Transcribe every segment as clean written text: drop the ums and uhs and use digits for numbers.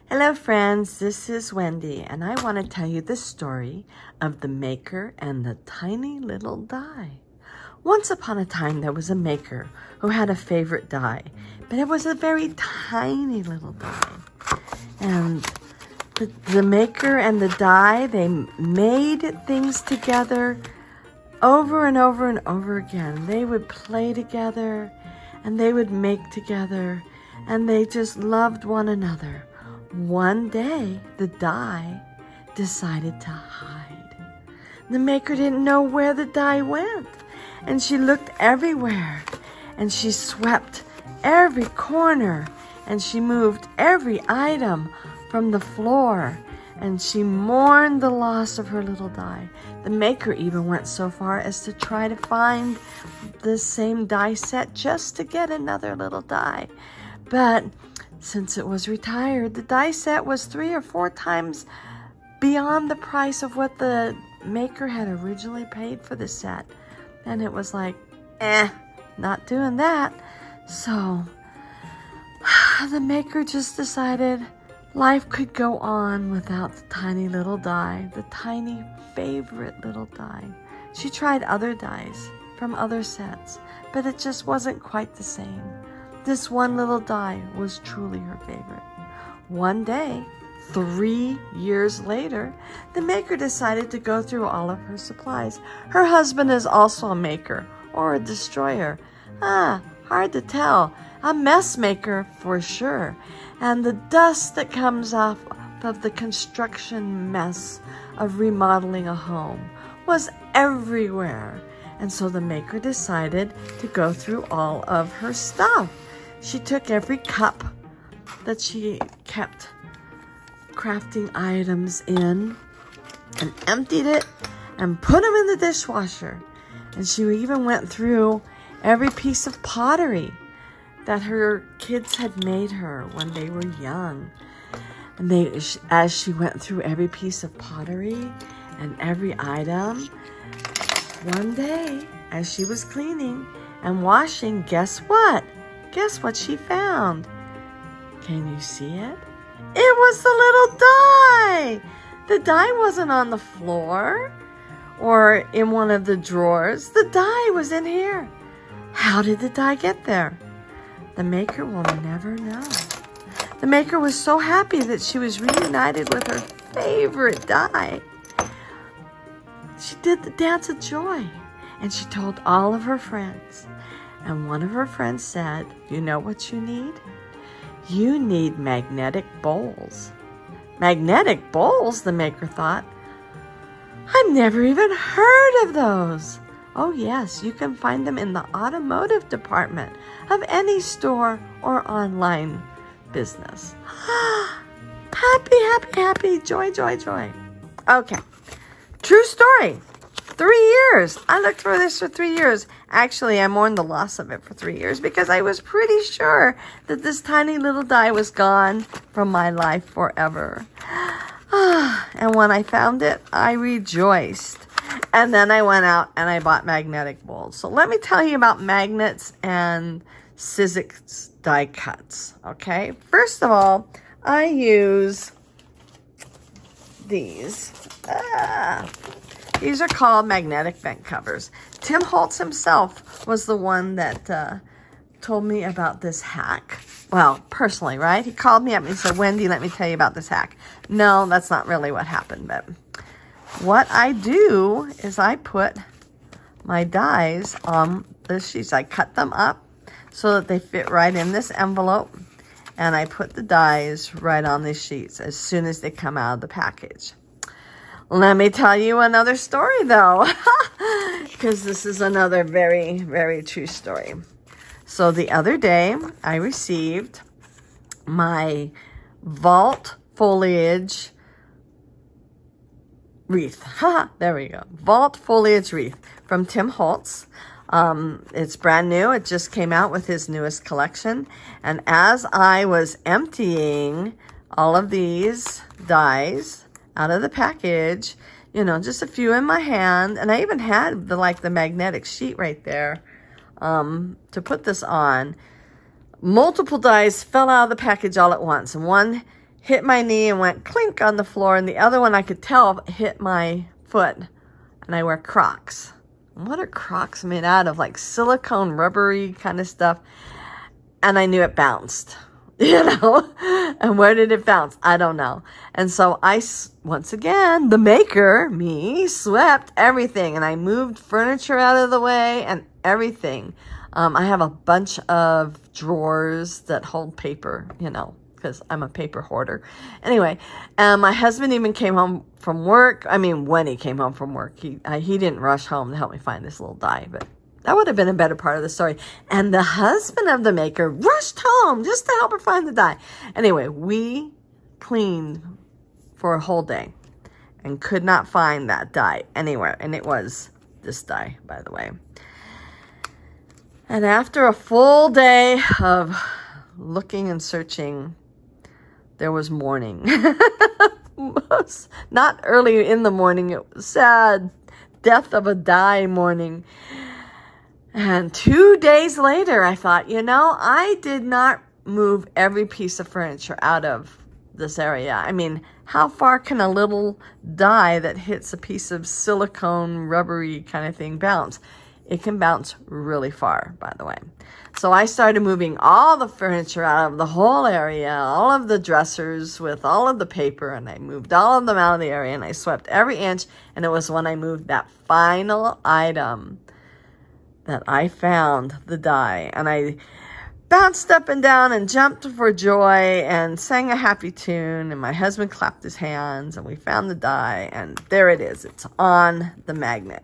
Hello friends, this is Wendy and I want to tell you the story of the maker and the tiny little die. Once upon a time there was a maker who had a favorite die, but it was a very tiny little die. And the maker and the die, they made things together over and over and over again. They would play together and they would make together and they just loved one another. One day, the die decided to hide. The maker didn't know where the die went, and she looked everywhere, and she swept every corner, and she moved every item from the floor, and she mourned the loss of her little die. The maker even went so far as to try to find the same die set just to get another little die. But since it was retired, the die set was 3 or 4 times beyond the price of what the maker had originally paid for the set. And it was like, not doing that. So the maker just decided life could go on without the tiny little die, the tiny favorite little die. She tried other dies from other sets, but it just wasn't quite the same. This one little die was truly her favorite. One day, 3 years later, the maker decided to go through all of her supplies. Her husband is also a maker or a destroyer. Hard to tell. A mess maker for sure. And the dust that comes off of the construction mess of remodeling a home was everywhere. And so the maker decided to go through all of her stuff. She took every cup that she kept crafting items in and emptied it and put them in the dishwasher. And she even went through every piece of pottery that her kids had made her when they were young. And as she went through every piece of pottery and every item, one day as she was cleaning and washing, guess what? Guess what she found? Can you see it? It was the little die. The die wasn't on the floor or in one of the drawers. The die was in here. How did the die get there? The maker will never know. The maker was so happy that she was reunited with her favorite die. She did the dance of joy and she told all of her friends. And one of her friends said, you know what you need? You need magnetic bowls. Magnetic bowls, the maker thought. I've never even heard of those. Oh yes, you can find them in the automotive department of any store or online business. Happy, happy, happy, joy, joy, joy. Okay, true story. 3 years. I looked for this for 3 years. Actually, I mourned the loss of it for 3 years because I was pretty sure that this tiny little die was gone from my life forever. And when I found it, I rejoiced. And then I went out and I bought magnetic bowls. So let me tell you about magnets and Sizzix die cuts. Okay. First of all, I use these. These are called magnetic vent covers. Tim Holtz himself was the one that told me about this hack. Well, personally, right? He called me up and he said, Wendy, let me tell you about this hack. No, that's not really what happened. But what I do is I put my dies on the sheets. I cut them up so that they fit right in this envelope. And I put the dies right on these sheets as soon as they come out of the package. Let me tell you another story, though, because this is another very, very true story. So the other day, I received my vault foliage wreath. There we go. Vault foliage wreath from Tim Holtz. It's brand new. It just came out with his newest collection. And as I was emptying all of these dies out of the package, you know, just a few in my hand, and I even had the magnetic sheet right there to put this on. Multiple dies fell out of the package all at once, and one hit my knee and went clink on the floor, and the other one I could tell hit my foot. And I wear Crocs. And what are Crocs made out of? Like silicone, rubbery kind of stuff. And I knew it bounced, you know. And where did it bounce? I don't know. And so I, once again, the maker, me, swept everything. And I moved furniture out of the way and everything. I have a bunch of drawers that hold paper, you know, because I'm a paper hoarder. Anyway, my husband even came home from work. I mean, when he came home from work, he didn't rush home to help me find this little die, but that would have been a better part of the story. And the husband of the maker rushed home just to help her find the die. Anyway, we cleaned for a whole day and could not find that die anywhere. And it was this die, by the way. And after a full day of looking and searching, there was morning. Not early in the morning. It was sad. Death of a die morning. And 2 days later, I thought, you know, I did not move every piece of furniture out of this area. I mean, how far can a little die that hits a piece of silicone, rubbery kind of thing bounce? It can bounce really far, by the way. So I started moving all the furniture out of the whole area, all of the dressers with all of the paper, and I moved all of them out of the area, and I swept every inch, and it was when I moved that final item that I found the die, and I bounced up and down and jumped for joy and sang a happy tune, and my husband clapped his hands, and we found the die, and there it is. It's on the magnet.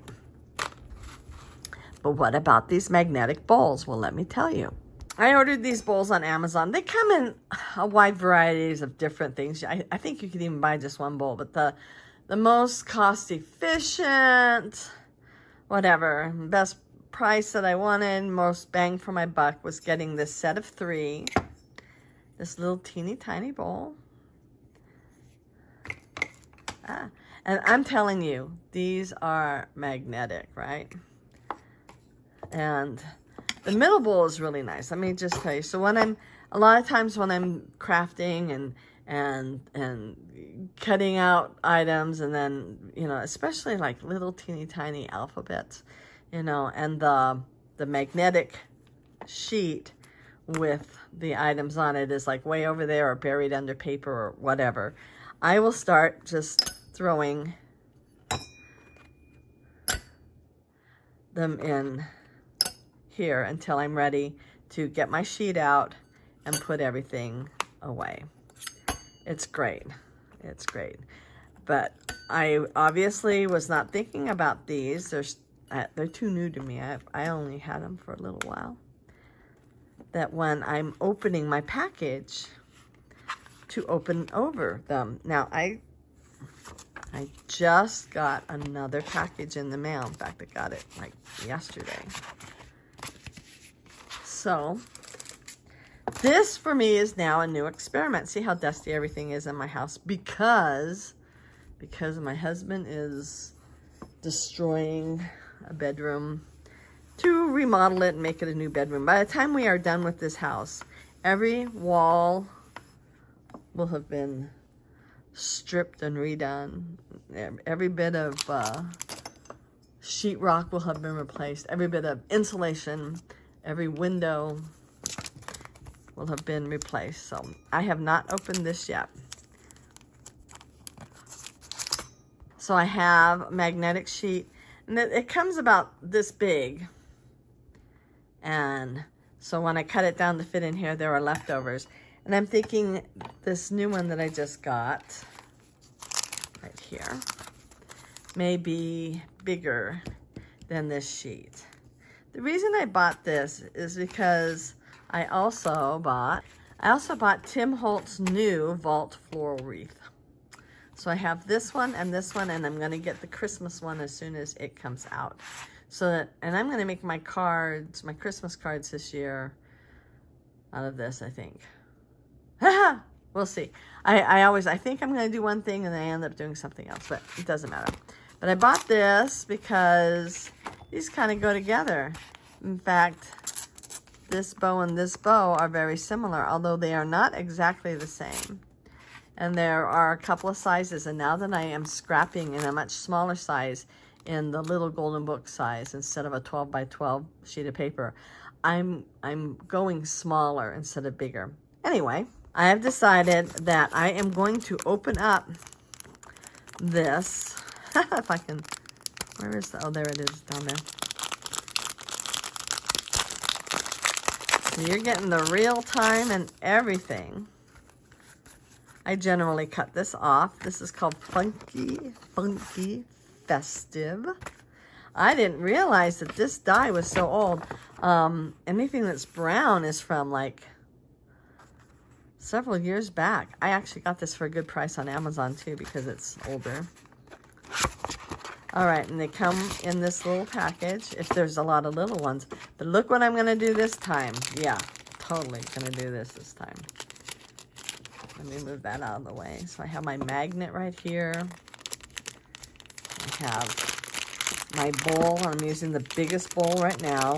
But what about these magnetic bowls? Well, let me tell you. I ordered these bowls on Amazon. They come in a wide varieties of different things. I think you could even buy just one bowl, but the most cost efficient, whatever, best price that I wanted, most bang for my buck was getting this set of 3. This little teeny tiny bowl. And I'm telling you, these are magnetic, right? And the middle bowl is really nice. Let me just tell you. So when a lot of times when I'm crafting and cutting out items, and then, you know, especially like little teeny tiny alphabets, you know, and the magnetic sheet with the items on it is like way over there or buried under paper or whatever, I will start just throwing them in here until I'm ready to get my sheet out and put everything away. It's great. It's great. But I obviously was not thinking about these. They're too new to me. I only had them for a little while. That when I'm opening my package, to open over them. Now, I just got another package in the mail. In fact, I got it like yesterday. So, this for me is now a new experiment. See how dusty everything is in my house because my husband is destroying a bedroom to remodel it and make it a new bedroom. By the time we are done with this house, every wall will have been stripped and redone. Every bit of sheetrock will have been replaced. Every bit of insulation, every window will have been replaced. So I have not opened this yet. So I have a magnetic sheet, and it comes about this big. And so when I cut it down to fit in here, there are leftovers. And I'm thinking this new one that I just got right here may be bigger than this sheet. The reason I bought this is because I also bought Tim Holtz' new Vault Floral Wreath. So I have this one, and I'm going to get the Christmas one as soon as it comes out. And I'm going to make my cards, my Christmas cards this year out of this, I think. We'll see. I think I'm going to do one thing and then I end up doing something else, but it doesn't matter. But I bought this because these kind of go together. In fact, this bow and this bow are very similar, although they are not exactly the same. And there are a couple of sizes, and now that I am scrapping in a much smaller size, in the little golden book size, instead of a 12 by 12 sheet of paper, I'm going smaller instead of bigger. Anyway, I have decided that I am going to open up this. If I can, where is the, oh, there it is down there. So you're getting the real time and everything. I generally cut this off. This is called Funky Festive. I didn't realize that this die was so old. Anything that's brown is from like several years back. I actually got this for a good price on Amazon too because it's older. All right, and they come in this little package if there's a lot of little ones. But look what I'm gonna do this time. Yeah, totally gonna do this time. Let me move that out of the way. So I have my magnet right here. I have my bowl. I'm using the biggest bowl right now.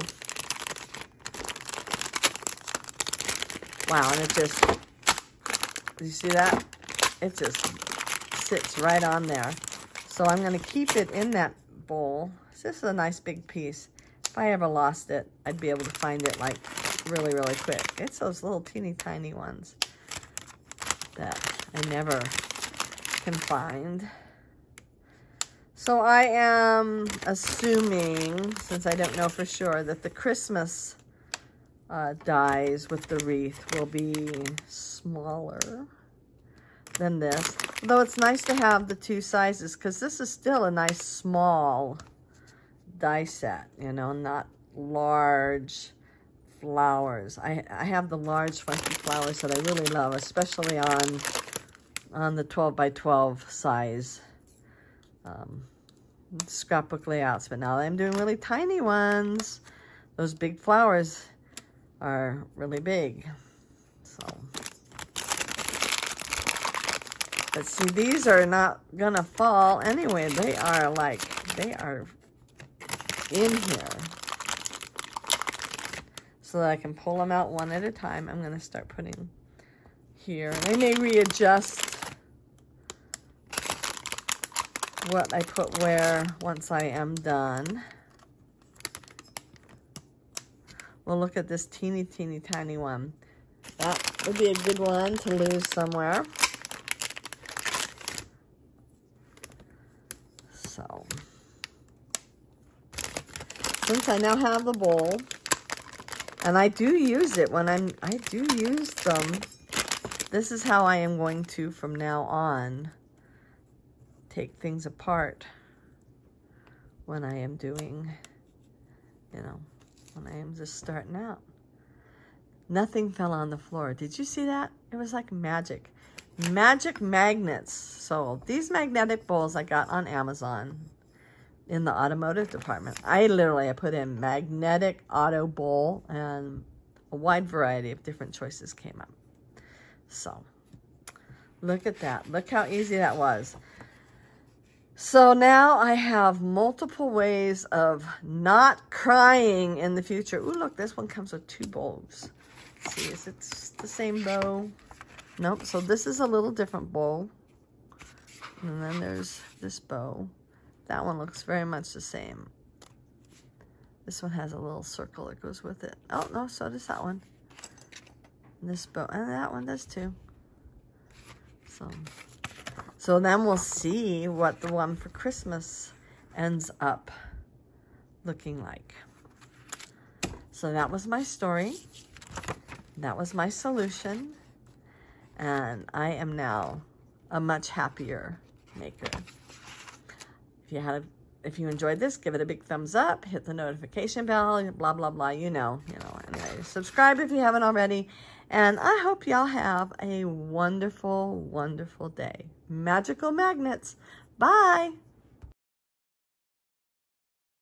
Wow, and it just, you see that? It just sits right on there. So I'm going to keep it in that bowl. This is a nice big piece. If I ever lost it, I'd be able to find it like really, really quick. It's those little teeny tiny ones that I never can find. So I am assuming, since I don't know for sure, that the Christmas dies with the wreath will be smaller than this. Though it's nice to have the two sizes because this is still a nice small die set, you know, not large flowers. I have the large funky flowers that I really love, especially on the 12 by 12 size scrapbook layouts. But now I'm doing really tiny ones. Those big flowers are really big. So, but see, these are not gonna fall anyway. They are in here. So that I can pull them out one at a time. I'm gonna start putting here. And I may readjust what I put where once I am done. Well, look at this teeny, teeny, tiny one. That would be a good one to lose somewhere. So, since I now have the bowl, and I do use it when I do use them, this is how I am going to, from now on, take things apart when I am doing, you know, when I am just starting out. Nothing fell on the floor. Did you see that? It was like magic. Magic magnets. So these magnetic bowls I got on Amazon in the automotive department. I put in magnetic auto bowl, and a wide variety of different choices came up. So look at that. Look how easy that was. So now I have multiple ways of not crying in the future. Ooh, look, this one comes with two bowls. Let's see, is it the same bow? Nope, so this is a little different bowl. And then there's this bow. That one looks very much the same. This one has a little circle that goes with it. Oh, no, so does that one. And this bow, and that one does too. So then we'll see what the one for Christmas ends up looking like. So that was my story. That was my solution. And I am now a much happier maker. If you enjoyed this, give it a big thumbs up, hit the notification bell, blah, blah, blah, you know. Anyway, subscribe if you haven't already. And I hope y'all have a wonderful, wonderful day. Magical magnets. Bye.